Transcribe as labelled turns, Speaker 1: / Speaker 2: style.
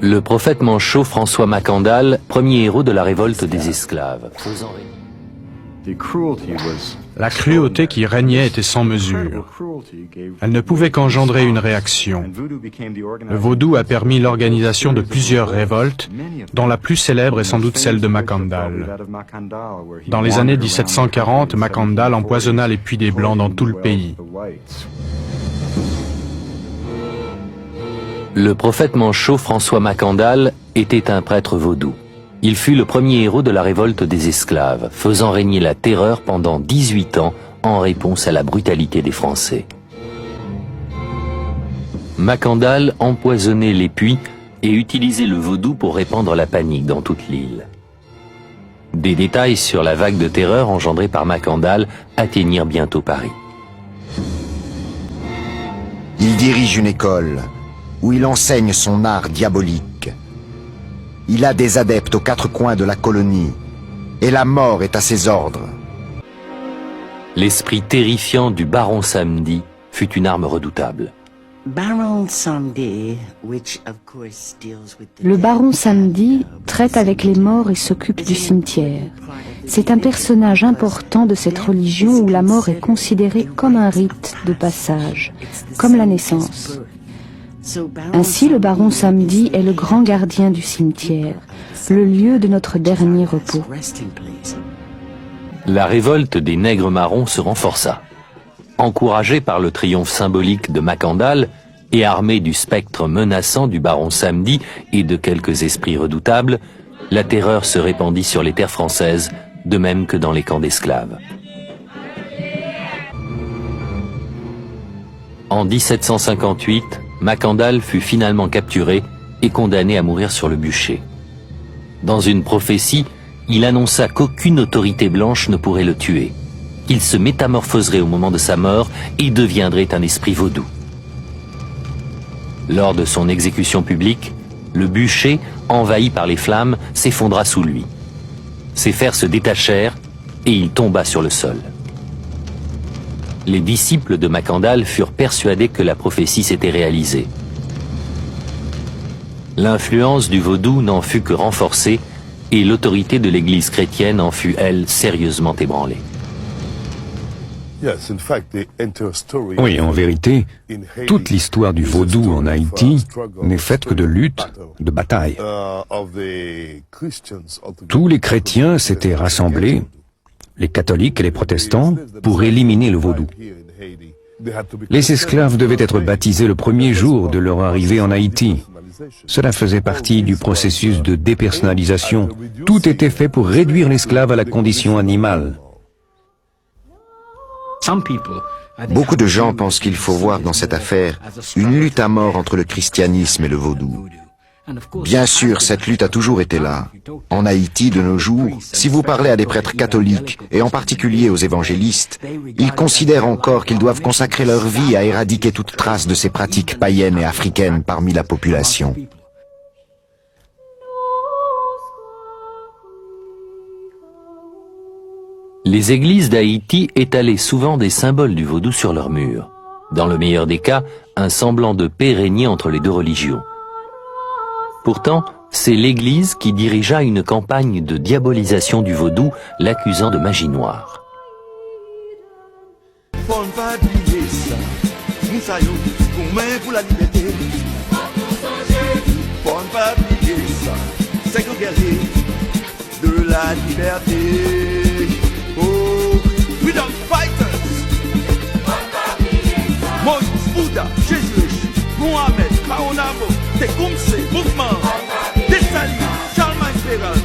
Speaker 1: Le prophète manchot François Mackandal, premier héros de la révolte des esclaves.
Speaker 2: La cruauté qui régnait était sans mesure. Elle ne pouvait qu'engendrer une réaction. Le vaudou a permis l'organisation de plusieurs révoltes, dont la plus célèbre est sans doute celle de Mackandal. Dans les années 1740, Mackandal empoisonna les puits des Blancs dans tout le pays.
Speaker 1: Le prophète manchot François Mackandal était un prêtre vaudou. Il fut le premier héros de la révolte des esclaves, faisant régner la terreur pendant 18 ans en réponse à la brutalité des Français. Mackandal empoisonnait les puits et utilisait le vaudou pour répandre la panique dans toute l'île. Des détails sur la vague de terreur engendrée par Mackandal atteignirent bientôt Paris.
Speaker 3: Il dirige une école où il enseigne son art diabolique. Il a des adeptes aux quatre coins de la colonie, et la mort est à ses ordres.
Speaker 1: L'esprit terrifiant du baron Samedi fut une arme redoutable.
Speaker 4: Le baron Samedi traite avec les morts et s'occupe du cimetière. C'est un personnage important de cette religion où la mort est considérée comme un rite de passage, comme la naissance. Ainsi, le baron Samedi est le grand gardien du cimetière, le lieu de notre dernier repos.
Speaker 1: La révolte des nègres marrons se renforça. Encouragé par le triomphe symbolique de Mackandal et armé du spectre menaçant du baron Samedi et de quelques esprits redoutables, la terreur se répandit sur les terres françaises, de même que dans les camps d'esclaves. En 1758, Mackandal fut finalement capturé et condamné à mourir sur le bûcher. Dans une prophétie, il annonça qu'aucune autorité blanche ne pourrait le tuer, qu'il se métamorphoserait au moment de sa mort et deviendrait un esprit vaudou. Lors de son exécution publique, le bûcher, envahi par les flammes, s'effondra sous lui. Ses fers se détachèrent et il tomba sur le sol. Les disciples de Mackandal furent persuadés que la prophétie s'était réalisée. L'influence du vaudou n'en fut que renforcée et l'autorité de l'Église chrétienne en fut, elle, sérieusement ébranlée.
Speaker 5: Oui, en vérité, toute l'histoire du vaudou en Haïti n'est faite que de luttes, de batailles. Tous les chrétiens s'étaient rassemblés, les catholiques et les protestants, pour éliminer le vaudou. Les esclaves devaient être baptisés le premier jour de leur arrivée en Haïti. Cela faisait partie du processus de dépersonnalisation. Tout était fait pour réduire l'esclave à la condition animale.
Speaker 3: Beaucoup de gens pensent qu'il faut voir dans cette affaire une lutte à mort entre le christianisme et le vaudou. Bien sûr, cette lutte a toujours été là. En Haïti, de nos jours, si vous parlez à des prêtres catholiques, et en particulier aux évangélistes, ils considèrent encore qu'ils doivent consacrer leur vie à éradiquer toute trace de ces pratiques païennes et africaines parmi la population.
Speaker 1: Les églises d'Haïti étalaient souvent des symboles du vaudou sur leurs murs. Dans le meilleur des cas, un semblant de paix régnait entre les deux religions. Pourtant, c'est l'Église qui dirigea une campagne de diabolisation du vaudou, l'accusant de magie noire.
Speaker 6: Mohamed, Kaonabo, Tecumseh, Mouvement, Dessalines, Charlemagne Féral,